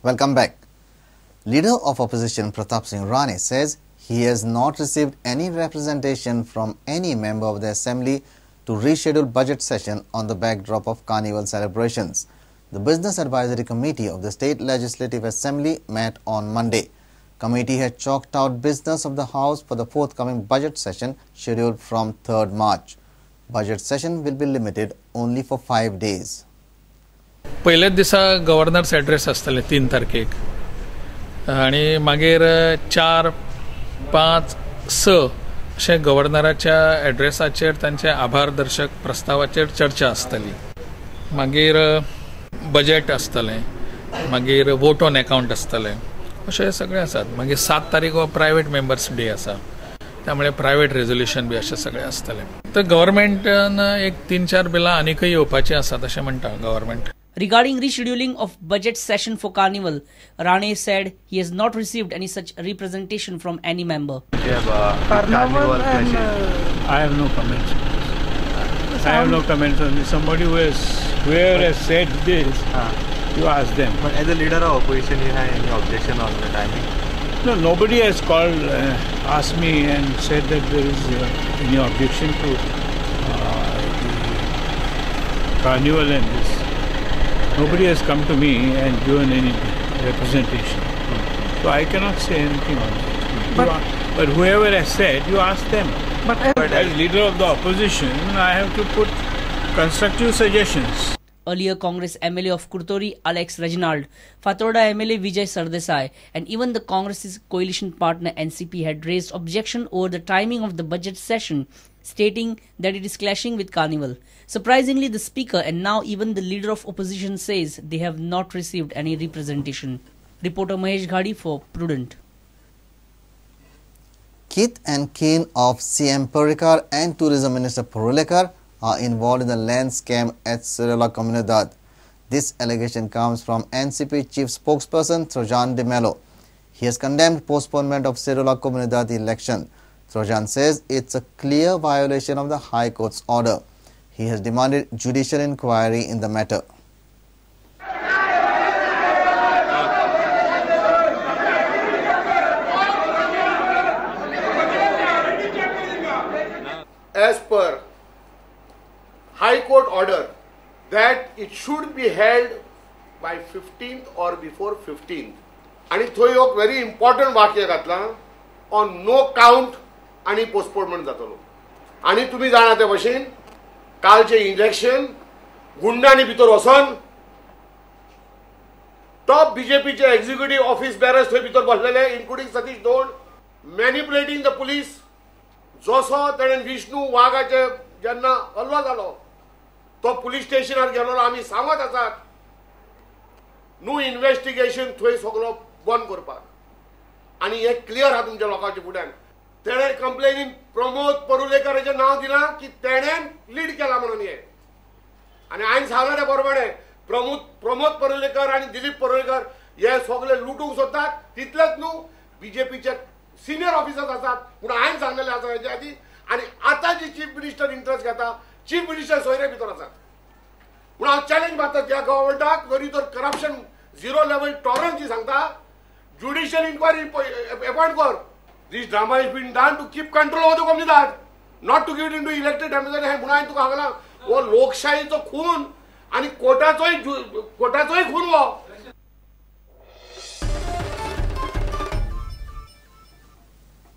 Welcome back. Leader of opposition Pratap Singh Rane says he has not received any representation from any member of the assembly to reschedule budget session on the backdrop of carnival celebrations. The Business Advisory Committee of the State Legislative Assembly met on Monday. Committee had chalked out business of the House for the forthcoming budget session scheduled from 3rd March. Budget session will be limited only for 5 days. पहिले दिसा governor's address आसतले 3 तारखेक आणि मागीर 4, 5, 6 अशे गव्हर्नराच्या ॲड्रेसाचेर तांचे आभारदर्शक प्रस्तावाचेर चर्चा आसतली. मागीर बजेट आसतलें, मागीर वोट ऑन अकाउंट आसतलें, अशें सगळें आसात. मागीर 7 तारीख हो प्रायवेट मेंबर्स डे आसा, त्यामुळे प्रायवेट रेझोल्युशन बी अशें सगळें आसतलें. तर गव्हर्नमेंटान एक 3-4 बिलां आनीकय येवपाचीं आसात अशें म्हणटा government. Regarding rescheduling of budget session for Carnival, Rane said he has not received any such representation from any member. Carnival and, I have no comments. I have no comments on this. Somebody whoever has said this, you ask them. But as a leader of opposition, you have any objection on the timing? No, nobody has called, asked me and said that there is any objection to the carnival and this. Nobody has come to me and given any representation. So I cannot say anything on that. But whoever has said, you ask them. But as leader of the opposition, I have to put constructive suggestions. Earlier, Congress MLA of Kurtori Alex Reginald, Fatorda MLA Vijay Sardesai, and even the Congress's coalition partner NCP had raised objection over the timing of the budget session, stating that it is clashing with Carnival. Surprisingly, the Speaker and now even the Leader of Opposition says they have not received any representation. Reporter Mahesh Ghadi for Prudent. Kith and kin of CM Parrikar and Tourism Minister Parulekar are involved in the land scam at Sirela Comunidad. This allegation comes from NCP Chief Spokesperson Trojan De Mello. He has condemned postponement of Sirela Comunidad election. Trojan says it's a clear violation of the High Court's order. He has demanded judicial inquiry in the matter. As per High Court order that it should be held by 15th or before 15th. And थंय एक very important वाक्य घातला on no count आणि postponement जातलो. आणि तुम्ही जाणा त्या भाशेन कालचे इंजेक्शन गुंडांनी भितर वचोन टॉप बीजेपीचे एक्झिक्युटिव्ह ऑफिस बेरर्स थंय भितर बसलेले including Satish Daund मॅनिपुलेटिंग the police. जसो ताणें विष्णू वाघाचे जेन्ना हल्लो जालो तो पुलीस स्टेशनार गेलो आमी सांगत आसात न्यू इन्व्हेस्टिगेशन थंय सगळो बंद करपाक. आणि हे क्लियर आहा तुमच्या लोकांच्या फुड्यान. तेणे कंप्लेनीन प्रमोद परुलेकराचें नाव दिलां की तेणें लीड केला म्हणून हे. आनी हांवें सांगलें ते बरोबर प्रमोद परुलेकर आनी दिलीप परुलेकर हे सगळे लुटूंक सोदतात. तितलेच न्हू बीजेपीचे सिनियर ऑफिसर्स आसात पूण हांवें सांगलेलें आसा हेच्या आदी. आनी आतां जी चीफ मिनिस्टर इंट्रस्ट घेता चीफ मिनिस्टर सोयरे भितर आसात. पूण हांव चॅलेंज मारता ह्या गव्हर्मेंटाक जरी तर करप्शन 0 लेवल टॉलरन्स जी सांगता ज्युडिशियल इन्क्वायरी अपॉइंट कर. This drama is being done to keep control over the comunidad, not to give it into elected ambassador. हे म्हणून तुका सांगला वो लोकशाहीचो खून आणि कोर्टाचोय खून वो.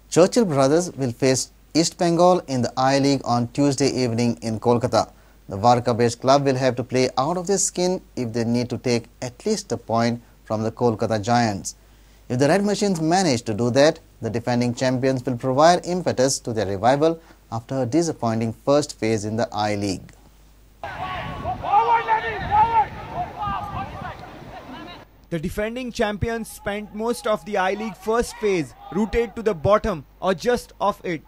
Churchill Brothers will face East Bengal in the ILeague on Tuesday evening in Kolkata. The Varka-based club will have to play out of their skin if they need to take at least a point from the Kolkata Giants. If the Red Machines manage to do that, the defending champions will provide impetus to their revival after a disappointing first phase in the ILeague. The defending champions spent most of the ILeague first phase rooted to the bottom or just off it.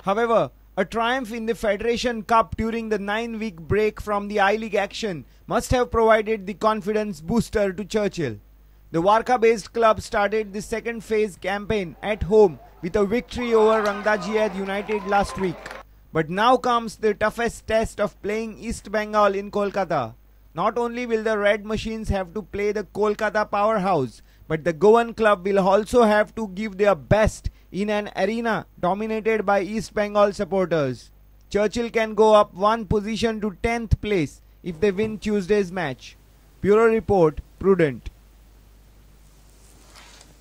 However, a triumph in the Federation Cup during the 9-week break from the ILeague action must have provided the confidence booster to Churchill. The Varka-based club started the second phase campaign at home with a victory over Rangdajiad United last week. But now comes the toughest test of playing East Bengal in Kolkata. Not only will the Red Machines have to play the Kolkata powerhouse, but the Goan club will also have to give their best in an arena dominated by East Bengal supporters. Churchill can go up one position to 10th place if they win Tuesday's match. Bureau Report, Prudent.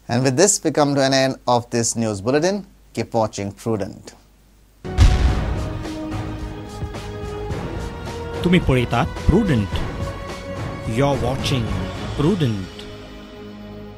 And with this, we come to an end of this news bulletin. Keep watching Prudent. तुम्ही पळयतात Prudent. You're watching Prudent.